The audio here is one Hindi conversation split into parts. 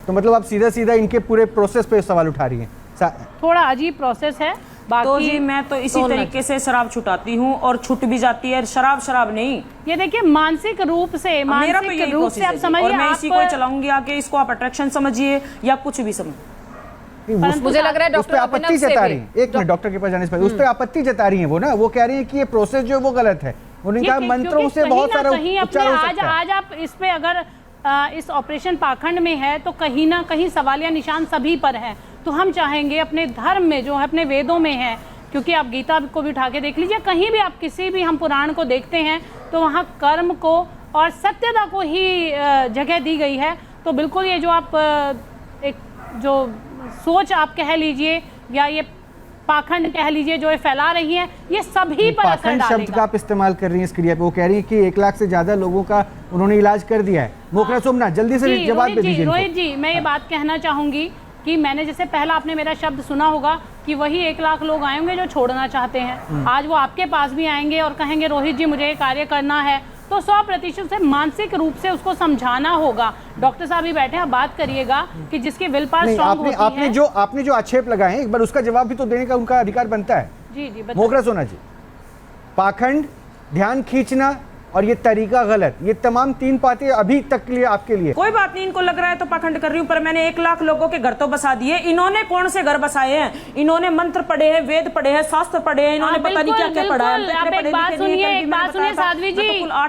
तो मतलब आप सीधा सीधा इनके पूरे प्रोसेस पे सवाल उठा रही हैं। थोड़ा अजीब प्रोसेस है। तो जी मैं तो इसी तरीके से शराब छुटाती हूँ और छुट भी जाती है। शराब नहीं, ये देखिए मानसिक रूप से आप समझिए, मैं इसी को चलाऊंगी आगे। इसको आप अट्रैक्शन समझिए या कुछ भी समझिए। मुझे लग रहा है डॉक्टर आपत्ति जता रही है। एक मिनट, डॉक्टर के पास जाने से पहले उस पर आपत्ति जता रही है वो ना, वो कह रही है कि ये प्रोसेस जो है वो गलत है। उन्होंने कहा मंत्रों से बहुत सारा उपचार हो सकता है। आज आप इस पे अगर इस ऑपरेशन पाखंड में है तो कहीं ना कहीं सवालिया निशान सभी पर है। तो हम चाहेंगे अपने धर्म में जो है, अपने वेदों में है, क्योंकि आप गीता को भी उठा के देख लीजिए, कहीं भी आप किसी भी हम पुराण को देखते हैं तो वहाँ कर्म को और सत्यता को ही जगह दी गई है। तो बिल्कुल ये जो आप एक जो सोच आप कह लीजिए या ये पाखंड कह लीजिए जो ये फैला रही हैं, ये सभी पर असर डालेगा। शब्द का आप इस्तेमाल कर रही हैं इस क्रिया पे। वो कह रही है कि 1 लाख से ज्यादा लोगों का उन्होंने इलाज कर दिया है। मोखरा सोमनाथ जल्दी से जवाब दे दीजिए। रोहित जी, मैं ये बात कहना चाहूंगी कि मैंने जैसे पहला आपने मेरा शब्द सुना होगा कि वही 1 लाख लोग आएंगे जो छोड़ना चाहते हैं। आज वो आपके पास भी आएंगे और कहेंगे रोहित जी मुझे ये कार्य करना है, तो 100% से मानसिक रूप से उसको समझाना होगा। डॉक्टर साहब भी बैठे हैं, आप बात करिएगा कि जिसके विल पावर स्ट्रांग होती है। आपने जो आक्षेप लगाए हैं एक बार उसका जवाब भी तो देने का उनका अधिकार बनता है। जी मोखरा सोना जी, पाखंड, ध्यान खींचना और ये तरीका गलत, ये तमाम 3 बातें अभी तक के लिए आपके लिए। कोई बात नहीं, इनको लग रहा है तो पाखंड कर रही हूँ, पर मैंने 1 लाख लोगों के घर तो बसा दिए। इन्होंने कौन से घर बसाए हैं? इन्होंने मंत्र पढ़े हैं, वेद पढ़े हैं, शास्त्र पढ़े हैं, इन्होंने पता नहीं क्या क्या पढ़ा है। एक बात सुनिए साध्वी जी,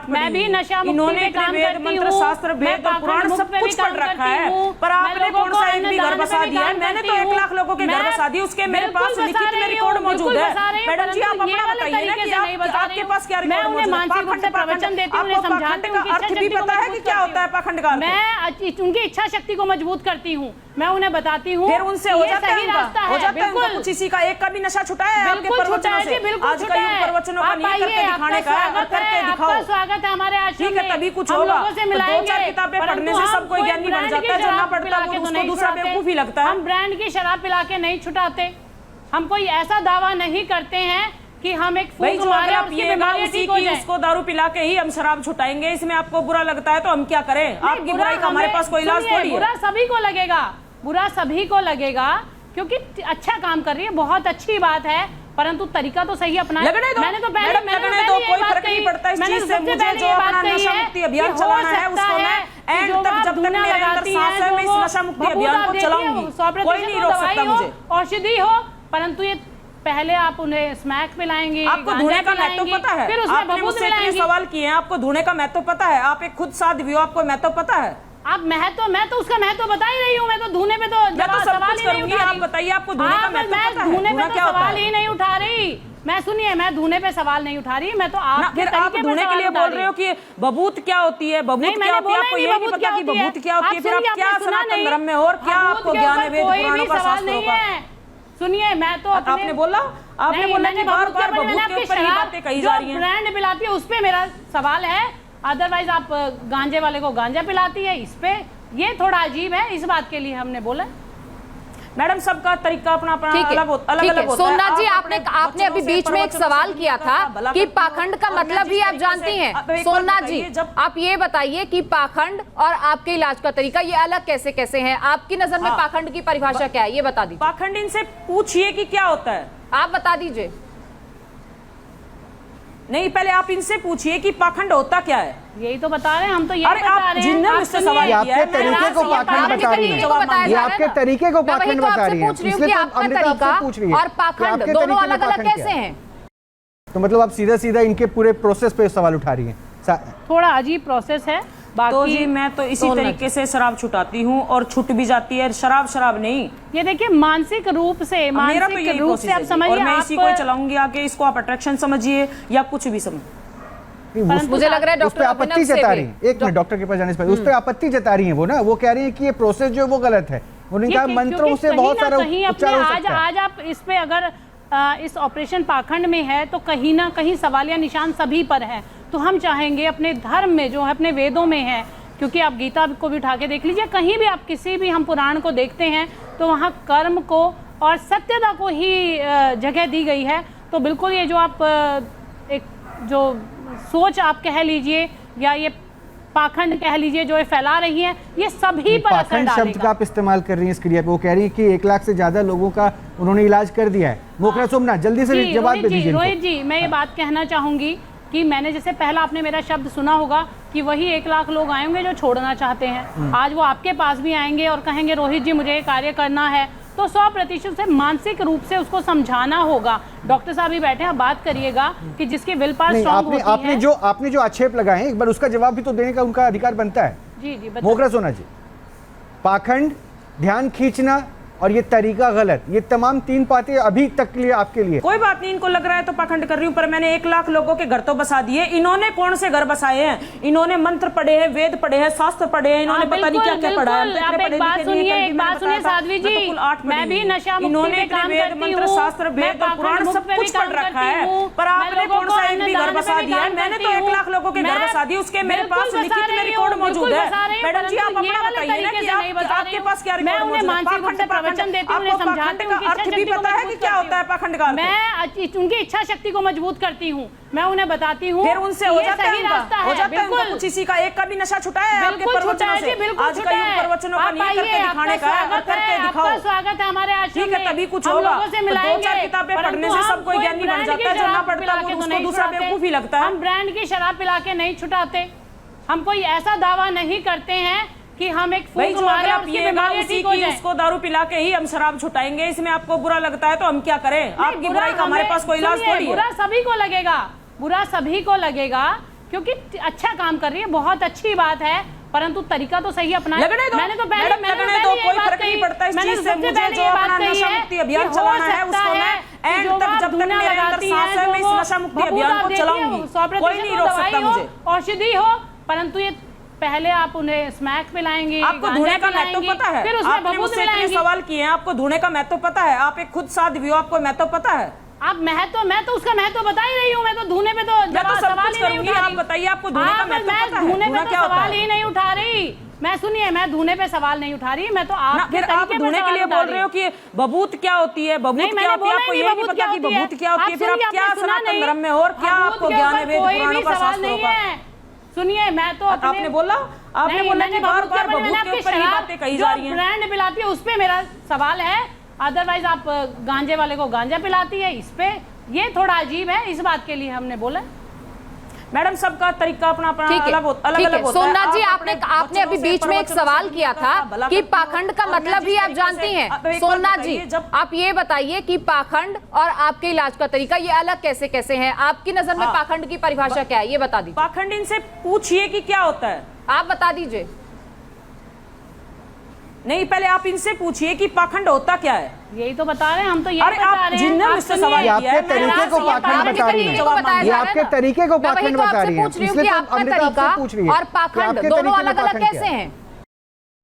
मैं भी नशा इन्होंने वेद मंत्र शास्त्र वेद पुराण सब कुछ पढ़ रखा है, पर आपने कौन सा एक भी घर बसा दिया है? मैंने तो 1 लाख लोगों के घर बसा दिए, उसके मेरे पास लिखित में रिकॉर्ड मौजूद है। मैडम जी आप अपना बताइए ना कि आपके पास क्या रिकॉर्ड मौजूद है? प्रवचन देती हूँ, समझाती हूँ, अर्थ भी पता है कि क्या होता है पाखंड का। मैं उनकी इच्छा शक्ति को मजबूत करती हूँ, मैं उन्हें बताती हूँ, फिर उनसे हो जाता है। बिल्कुल कुछ इसी का एक का भी नशा छुटा है आपके प्रवचनों से। आज का युग प्रवचनों का नहीं करके दिखाने का है, करके दिखाओ। स्वागत है हमारे आश्रम में, ठीक है तभी कुछ होगा। 2-4 किताबें पढ़ने से सब कोई ज्ञानी बन जाता है, जो ना पढ़ता है उसको दूसरा बेवकूफ ही लगता है। हम ब्रांड की शराब पिला के नहीं छुटाते, हम कोई ऐसा दावा नहीं करते हैं कि हम एक फूंक मारे और उसकी बीमारी ठीक हो जाए। उसको दारू पिला के ही हम शराब छुटाएंगे, इसमें आपको बुरा लगता है तो हम क्या करें? आपकी बुराई का हमारे पास कोई इलाज थोड़ी है। बुरा सभी को लगेगा, बुरा सभी को लगेगा, क्योंकि अच्छा काम कर रही है, बहुत अच्छी बात है, परंतु तरीका तो सही अपना। मैंने तो पहले कोई फर्क नहीं पड़ता इस चीज से। मुझे जो अपना नशा मुक्ति अभियान चलाना है उसको मैं एंड तक, जब तक मेरे अंदर सांस है, मैं इस नशा मुक्ति अभियान को चलाऊंगी। कोई नहीं रोक सकता मुझे। औषधि हो, परंतु ये पहले आप उन्हें स्मैक पिलाएंगे। आपको धुने का महत्व पता है? फिर आपने मुझसे इतने सवाल किए हैं, आपको धुने का महत्व पता है? आप एक खुद साध्वी हो, आपको महत्व पता है? आप महत्व, मैं तो उसका महत्व बता ही रही हूँ। मैं तो धुने पे तो सवाल ही नहीं उठा रही। आप बताइए आपको धुने का महत्व पता है? धुने पे तो सवाल ही नहीं उठा रही मैं। सुनिए, मैं धुने पे सवाल नहीं उठा रही, मैं तो आप धुने के लिए बोल रहे हो कि बबूत क्या होती है, बबूत क्या होती है? आपको ये नहीं पता कि बबूत क्या होती है? फिर आप क्या सनातन धर्म में और क्या आपको ज्ञान है वेद पुराणों का, शास्त्रों का? सुनिए, मैं तो आपने बोला कि बार-बार बबूत के ऊपर ही बातें कही जा रही हैं। ब्रांड पिलाती है उस पे मेरा सवाल है, अदरवाइज आप गांजे वाले को गांजा पिलाती है, इस पे ये थोड़ा अजीब है, इस बात के लिए हमने बोला। मैडम सबका तरीका अपना अपना अलग होता है। सोमनाथ जी, आपने अभी बीच में एक सवाल किया था कि पाखंड का मतलब भी आप जानती हैं। सोमनाथ जी, आप ये बताइए कि पाखंड और आपके इलाज का तरीका ये अलग कैसे कैसे हैं? आपकी नजर में पाखंड की परिभाषा क्या है, ये बता दीजिए। पाखंड इनसे पूछिए कि क्या होता है, आप बता दीजिए। नहीं, पहले आप इनसे पूछिए कि पाखंड होता क्या है। यही तो बता रहे हैं हम, तो ये अरे आप जिन्होंने मुझसे सवाल किया है, आपके तरीके को पाखंड बता रही है। ये आपके तरीके को पाखंड बता रही है, इसलिए तो अमृता आपसे पूछ रही है और पाखंड दोनों अलग अलग कैसे हैं? तो मतलब आप सीधा सीधा इनके पूरे प्रोसेस पे सवाल उठा रही हैं। थोड़ा अजीब प्रोसेस है। तो जी मैं तो इसी तरीके से शराब छुटाती हूँ और छुट भी जाती है। शराब नहीं, ये देखिए मानसिक रूप से आप समझिए, और मैं इसी को चलाऊंगी आगे। इसको आप अट्रैक्शन समझिए या कुछ भी समझिए। मुझे लग रहा है डॉक्टर आपत्ति जता रही है। एक मिनट, डॉक्टर के पास जाने से पहले उस पर आपत्ति जता रही है वो ना, वो कह रही है कि ये प्रोसेस जो है वो गलत है। उन्होंने कहा मंत्रों से बहुत सारा उपचार हो सकता है। आज आप इस पे अगर इस ऑपरेशन पाखंड में है तो कहीं ना कहीं सवालिया निशान सभी पर है। तो हम चाहेंगे अपने धर्म में जो है, अपने वेदों में है, क्योंकि आप गीता को भी उठा के देख लीजिए, कहीं भी आप किसी भी हम पुराण को देखते हैं तो वहाँ कर्म को और सत्यता को ही जगह दी गई है। तो बिल्कुल ये जो आप एक जो सोच आप कह लीजिए या ये पाखंड कह लीजिए जो ये फैला रही है, ये सभी पर असर पाखंड शब्द का आप इस्तेमाल कर रही हैं इस क्रिया पे। वो कह रही है कि 1 लाख से ज्यादा लोगों का उन्होंने इलाज कर दिया है। मोखरा सोमनाथ जल्दी से जवाब दे दीजिए। रोहित जी, मैं ये बात कहना चाहूंगी कि मैंने जैसे पहला आपने मेरा शब्द सुना होगा कि वही 1 लाख लोग आएंगे जो छोड़ना चाहते हैं। आज वो आपके पास भी आएंगे और कहेंगे रोहित जी मुझे ये कार्य करना है, तो 100% से मानसिक रूप से उसको समझाना होगा। डॉक्टर साहब भी बैठे हैं, बात करिएगा कि जिसकी विल पावर स्ट्रांग होती है। आपने जो आक्षेप लगाए एक बार उसका जवाब भी तो देने का उनका अधिकार बनता है। जी मोखरा सोना जी, पाखंड, ध्यान खींचना और ये तरीका गलत, ये तमाम 3 बातें अभी तक के लिए आपके लिए कोई बात नहीं। इनको लग रहा है तो पाखंड कर रही हूं, पर मैंने 1 लाख लोगों के घर तो बसा दिए। इन्होंने कौन से घर बसाए हैं? इन्होंने मंत्र पढ़े हैं, वेद पढ़े हैं, शास्त्र पढ़े हैं, इन्होंने पता नहीं क्या क्या पढ़ा है। आप एक बात सुनिए साध्वी जी, मैं भी नशा मुक्ति पे काम करती हूं, शास्त्र, वेद और पुराण सब कुछ पढ़ रखा है, पर आपने कौन सा एक भी घर बसा दिया है? मैंने तो 1 लाख लोगों के घर बसा दिए, उसके मेरे पास लिखित में रिकॉर्ड मौजूद है। मैडम जी आप अपना बताइए ना कि आपके पास क्या रिकॉर्ड मौजूद है? मानसिक प्रवचन देती हूँ, पाखंड का अर्थ भी पता है कि क्या होता है पाखंड का? मैं उनकी इच्छा शक्ति को मजबूत करती हूँ, मैं उन्हें बताती हूँ, फिर उनसे हो जाता है उनका कुछ इसी का एक का भी नशा छुटा है आपके प्रवचनों से? आज का युग प्रवचनों का नहीं करके दिखाने का है, करके दिखाओ। स्वागत है हमारे आश्रम में, ठीक है तभी कुछ होगा। 2-4 किताबें पढ़ने से सब कोई ज्ञानी बन जाता है, जो ना पढ़ता है उसको दूसरा बेवकूफ ही लगता है। हम ब्रांड की शराब पिला के नहीं छुटाते, हम कोई ऐसा दावा नहीं करते हैं कि हम एक फूंक मारे और उसकी बीमारी ठीक हो जाए। उसको दारू पिला के ही हम शराब छुटाएंगे, इसमें आपको बुरा लगता है तो हम क्या करें? आपकी बुराई का हमारे पास कोई इलाज थोड़ी है। बुरा सभी को लगेगा, बुरा सभी को लगेगा, क्योंकि अच्छा काम कर रही है, बहुत अच्छी बात है, परंतु तरीका तो सही अपना। मैंने तो पहले कोई फर्क नहीं पड़ता इस चीज से। मुझे जो अपना नशा मुक्ति अभियान चलाना है उसको मैं एंड तक जब तक मेरे अंदर सांस है मैं इस नशा मुक्ति अभियान को चलाऊंगी, कोई नहीं रोक सकता मुझे। औषधि हो, परंतु ये पहले आप उन्हें स्मैक पिलाएंगे, आपको धुने का महत्व पता है? फिर उसमें आपने मुझसे इतने सवाल किए हैं, आपको धुने का महत्व पता है? आप एक खुद साध्वी हो, आपको महत्व पता है? आप महत्व, मैं तो उसका महत्व बता ही रही हूँ। मैं तो धुने पे तो सवाल ही नहीं उठा रही। आप बताइए आपको धुने का महत्व पता है? धुने पे तो सवाल ही नहीं उठा रही मैं। सुनिए, मैं धुने पे सवाल नहीं उठा रही, मैं तो आपके आप धुने के लिए बोल रहे हो कि बबूत क्या होती है, बबूत क्या होती है? आपको ये नहीं पता कि बबूत क्या होती है? फिर आप क्या सनातन धर्म में और क्या आपको ज्ञान है वेद पुराणों का, शास्त्रों का? सुनिए, मैं तो आपने बोला कि बार-बार बबूत के ऊपर ही बातें कही जा रही हैं। ब्रांड पिलाती है उस पे मेरा सवाल है, अदरवाइज आप गांजे वाले को गांजा पिलाती है, इस पे ये थोड़ा अजीब है, इस बात के लिए हमने बोला। मैडम सबका तरीका अपना अपना अलग होता है। सोमनाथ जी, आपने अभी बीच में एक सवाल किया था कि पाखंड का मतलब ही आप जानती हैं। सोमनाथ जी, आप ये बताइए कि पाखंड और आपके इलाज का तरीका ये अलग कैसे कैसे हैं? आपकी नजर में पाखंड की परिभाषा क्या है, ये बता दीजिए। पाखंड इनसे पूछिए कि क्या होता है, आप बता दीजिए। नहीं, पहले आप इनसे पूछिए कि पाखंड होता क्या है। यही तो बता रहे हैं हम, तो यही बता रहे हैं। जिनने मुझसे सवाल किया है, आपके तरीके को पाखंड बता रही है, ये आपके तरीके को पाखंड बता रही है, इसलिए तो अमृता आपसे पूछ रही है और पाखंड दोनों अलग अलग कैसे हैं?